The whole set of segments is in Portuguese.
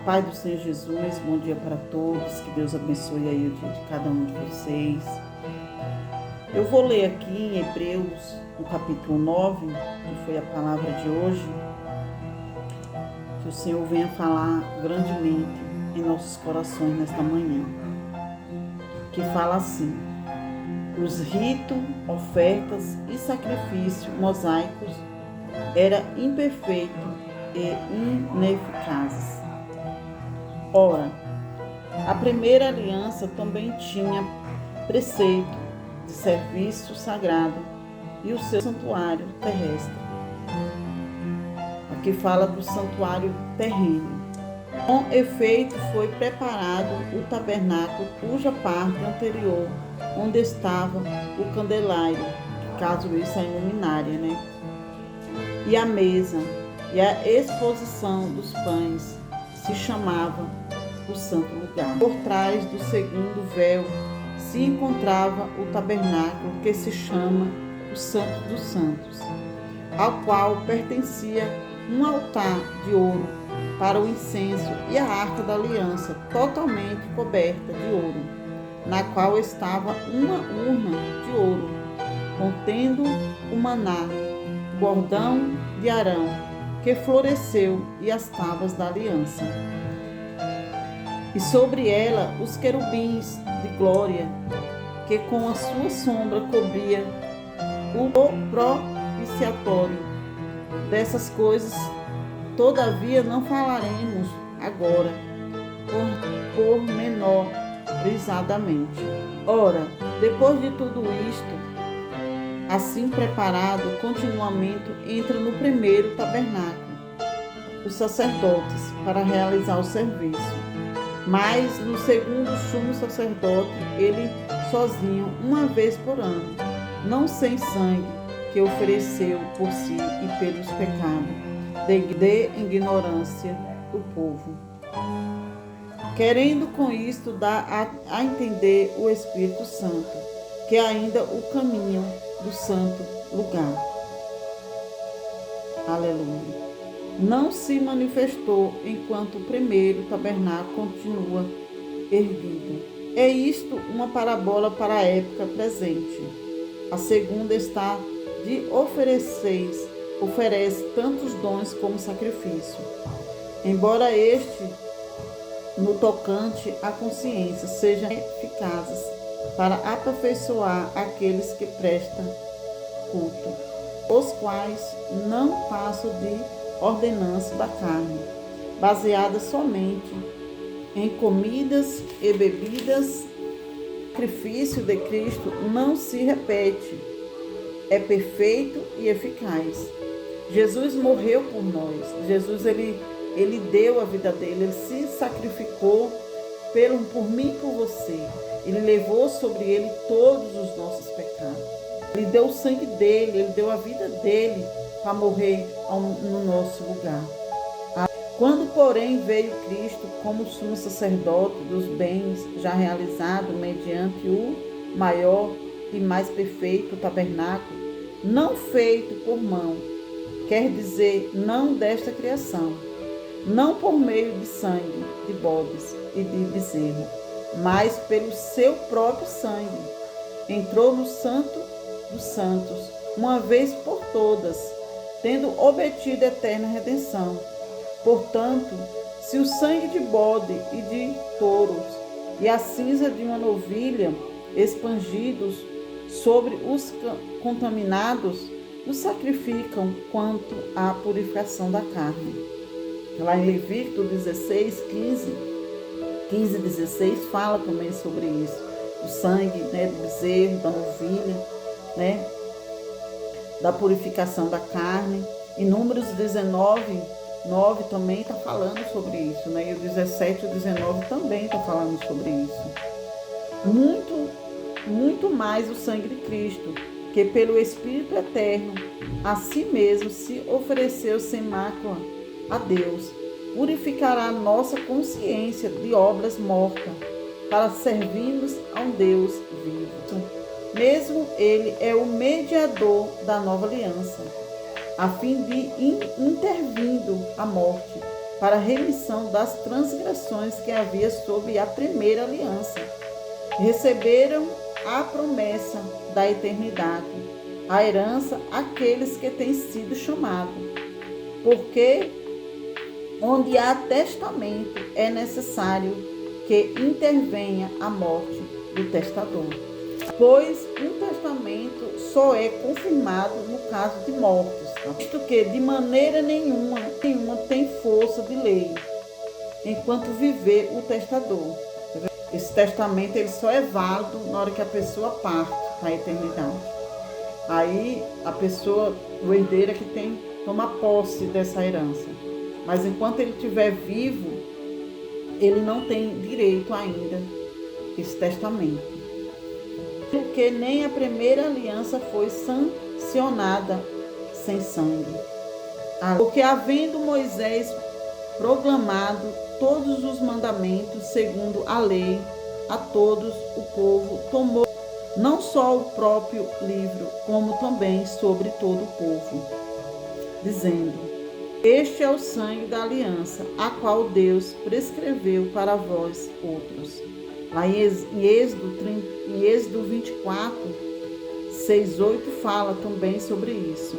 Pai do Senhor Jesus, bom dia para todos, que Deus abençoe aí o dia de cada um de vocês. Eu vou ler aqui em Hebreus, no capítulo 9, que foi a palavra de hoje, que o Senhor venha falar grandemente em nossos corações nesta manhã, que fala assim: os ritos, ofertas e sacrifícios mosaicos eram imperfeitos e ineficazes. Ora, a primeira aliança também tinha preceito de serviço sagrado e o seu santuário terrestre. Aqui fala do santuário terreno. Com efeito foi preparado o tabernáculo, cuja parte anterior, onde estava o candelário, que caso isso é a luminária, né? E a mesa, e a exposição dos pães, se chamava o santo lugar. Por trás do segundo véu se encontrava o tabernáculo, que se chama o Santo dos Santos, ao qual pertencia um altar de ouro para o incenso e a arca da aliança, totalmente coberta de ouro, na qual estava uma urna de ouro, contendo o maná, bordão de Arão, que floresceu, e as tábuas da aliança. E sobre ela os querubins de glória, que com a sua sombra cobria o propiciatório. Dessas coisas, todavia, não falaremos agora, pormenorizadamente. Ora, depois de tudo isto, assim preparado, continuamente entra no primeiro tabernáculo os sacerdotes para realizar o serviço. Mas no segundo sumo sacerdote, ele sozinho, uma vez por ano, não sem sangue, que ofereceu por si e pelos pecados de ignorância do povo. Querendo com isto dar a entender o Espírito Santo, que ainda o caminho do santo lugar. Aleluia. Não se manifestou enquanto o primeiro tabernáculo continua erguido. É isto uma parábola para a época presente. A segunda está de oferece tantos dons como sacrifício. Embora este, no tocante à consciência, sejam eficazes para aperfeiçoar aqueles que prestam culto, os quais não passam de ordenança da carne, baseada somente em comidas e bebidas. O sacrifício de Cristo não se repete, é perfeito e eficaz. Jesus morreu por nós. Jesus ele deu a vida dele, ele se sacrificou por mim e por você. Ele levou sobre ele todos os nossos pecados. Ele deu o sangue dele, ele deu a vida dele para morrer no nosso lugar. Quando, porém, veio Cristo como sumo sacerdote dos bens já realizados mediante o maior e mais perfeito tabernáculo, não feito por mão, quer dizer, não desta criação, não por meio de sangue de bodes e de bezerro, mas pelo seu próprio sangue, entrou no Santo dos Santos, uma vez por todas, tendo obtido eterna redenção. Portanto, se o sangue de bode e de touros e a cinza de uma novilha expandidos sobre os contaminados os sacrificam quanto à purificação da carne. Lá em Levítico 16, 15 e 16 fala também sobre isso. O sangue, do bezerro, da novilha, da purificação da carne. Em Números 19, 9 também está falando sobre isso, E o 17 e o 19 também está falando sobre isso. Muito mais o sangue de Cristo, que pelo Espírito Eterno a si mesmo se ofereceu sem mácula a Deus, purificará nossa consciência de obras mortas, para servirmos a um Deus vivo. Mesmo ele é o mediador da nova aliança, a fim de intervindo a morte, para a remissão das transgressões que havia sob a primeira aliança. Receberam a promessa da eternidade, a herança aqueles que têm sido chamados, porque onde há testamento é necessário que intervenha a morte do testador, pois um testamento só é confirmado no caso de mortos, visto que de maneira nenhuma tem força de lei, enquanto viver o testador. Esse testamento ele só é válido na hora que a pessoa parte para a eternidade. Aí a pessoa, o herdeiro é que toma posse dessa herança. Mas enquanto ele estiver vivo, ele não tem direito ainda a esse testamento. Porque nem a primeira aliança foi sancionada sem sangue. Porque havendo Moisés proclamado todos os mandamentos segundo a lei, a todos o povo tomou não só o próprio livro, como também sobre todo o povo, dizendo: este é o sangue da aliança, a qual Deus prescreveu para vós outros. Lá em Êxodo 24, 6, 8 fala também sobre isso.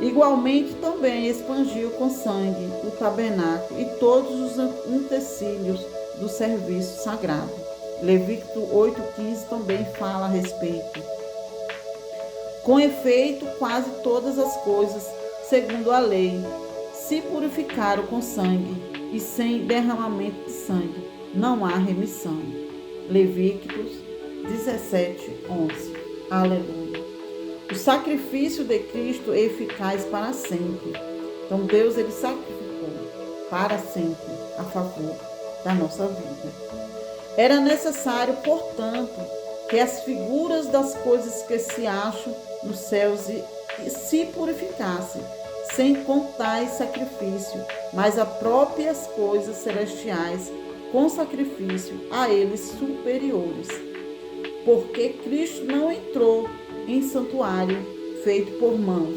Igualmente também expandiu com sangue o tabernáculo e todos os utensílios do serviço sagrado. Levítico 8,15 também fala a respeito. Com efeito, quase todas as coisas, segundo a lei, se purificaram com sangue, e sem derramamento de sangue não há remissão. Levíticos 17:11. Aleluia. O sacrifício de Cristo é eficaz para sempre. Então Deus ele sacrificou para sempre a favor da nossa vida. Era necessário, portanto, que as figuras das coisas que se acham nos céus se purificassem, sem contar sacrifício, mas as próprias coisas celestiais com sacrifício a eles superiores. Porque Cristo não entrou em santuário feito por mão,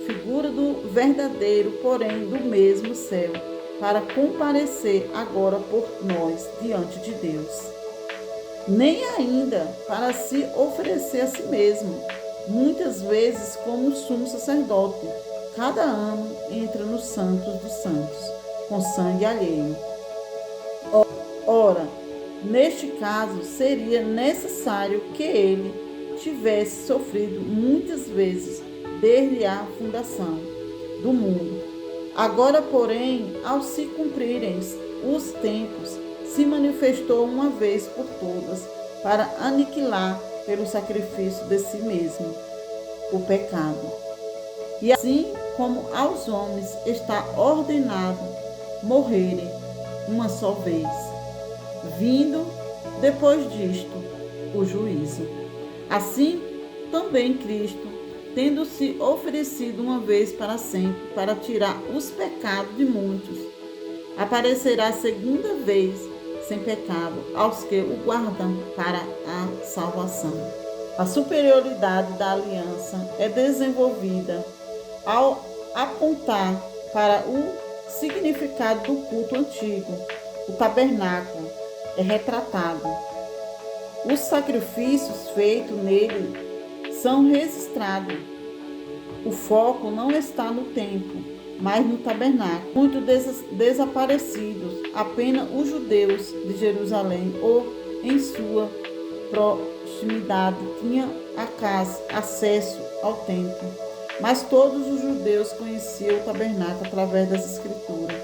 figura do verdadeiro, porém do mesmo céu, para comparecer agora por nós diante de Deus. Nem ainda para se oferecer a si mesmo, muitas vezes como sumo sacerdote, cada ano entra nos santos dos santos, com sangue alheio. Ora, neste caso seria necessário que ele tivesse sofrido muitas vezes desde a fundação do mundo. Agora, porém, ao se cumprirem os tempos, se manifestou uma vez por todas para aniquilar pelo sacrifício de si mesmo o pecado. E assim como aos homens está ordenado morrerem uma só vez, vindo depois disto o juízo. Assim, também Cristo, tendo se oferecido uma vez para sempre para tirar os pecados de muitos, aparecerá segunda vez sem pecado aos que o guardam para a salvação. A superioridade da aliança é desenvolvida ao apontar para o significado do culto antigo. O tabernáculo é retratado. Os sacrifícios feitos nele são registrados. O foco não está no templo, mas no tabernáculo. Muitos desaparecidos, apenas os judeus de Jerusalém ou em sua proximidade tinham acesso ao templo. Mas todos os judeus conheciam o tabernáculo através das Escrituras.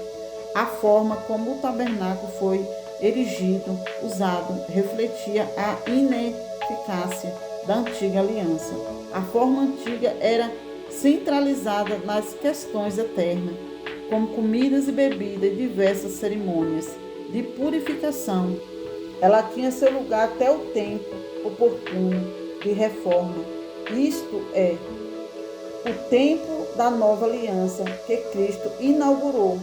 A forma como o tabernáculo foi erigido, usado, refletia a ineficácia da antiga aliança. A forma antiga era centralizada nas questões eternas, como comidas e bebidas e diversas cerimônias de purificação. Ela tinha seu lugar até o tempo oportuno de reforma. Isto é, o tempo da nova aliança que Cristo inaugurou.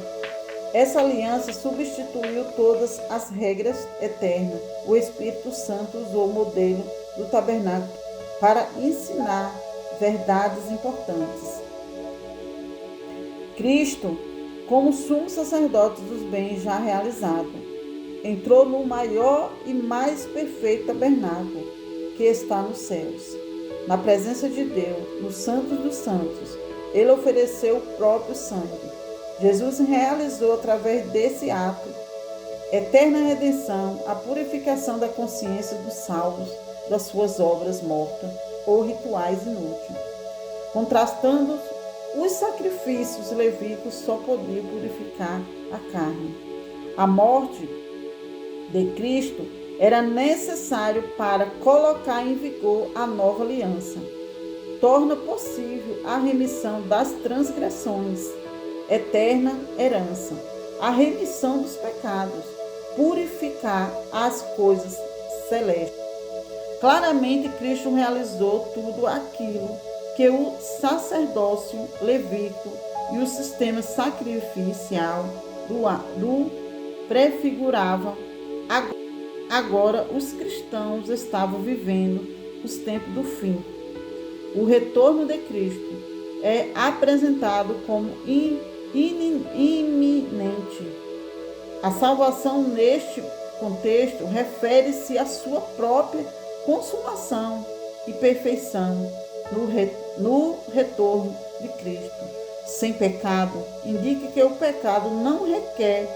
Essa aliança substituiu todas as regras eternas. O Espírito Santo usou o modelo do tabernáculo para ensinar verdades importantes. Cristo como sumo sacerdote dos bens já realizados. Entrou no maior e mais perfeito tabernáculo que está nos céus. Na presença de Deus, no Santo dos Santos, ele ofereceu o próprio sangue. Jesus realizou através desse ato eterna redenção, a purificação da consciência dos salvos das suas obras mortas ou rituais inúteis, contrastando os sacrifícios levíticos só podiam purificar a carne. A morte de Cristo era necessário para colocar em vigor a nova aliança. Torna possível a remissão das transgressões, eterna herança, a remissão dos pecados, purificar as coisas celestes. Claramente, Cristo realizou tudo aquilo que o sacerdócio levítico e o sistema sacrificial do prefiguravam. Agora, os cristãos estavam vivendo os tempos do fim. O retorno de Cristo é apresentado como iminente. A salvação neste contexto refere-se à sua própria consumação e perfeição no retorno de Cristo. Sem pecado, indica que o pecado não requer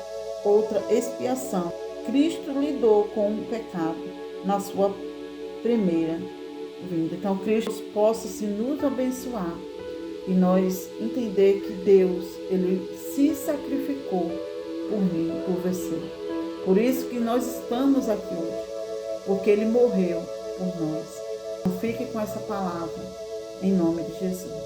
outra expiação. Cristo lidou com o pecado na sua primeira vinda. Então, Cristo possa se nos abençoar e nós entender que Deus, ele se sacrificou por mim, por você. Por isso que nós estamos aqui hoje, porque ele morreu por nós. Então, fique com essa palavra, em nome de Jesus.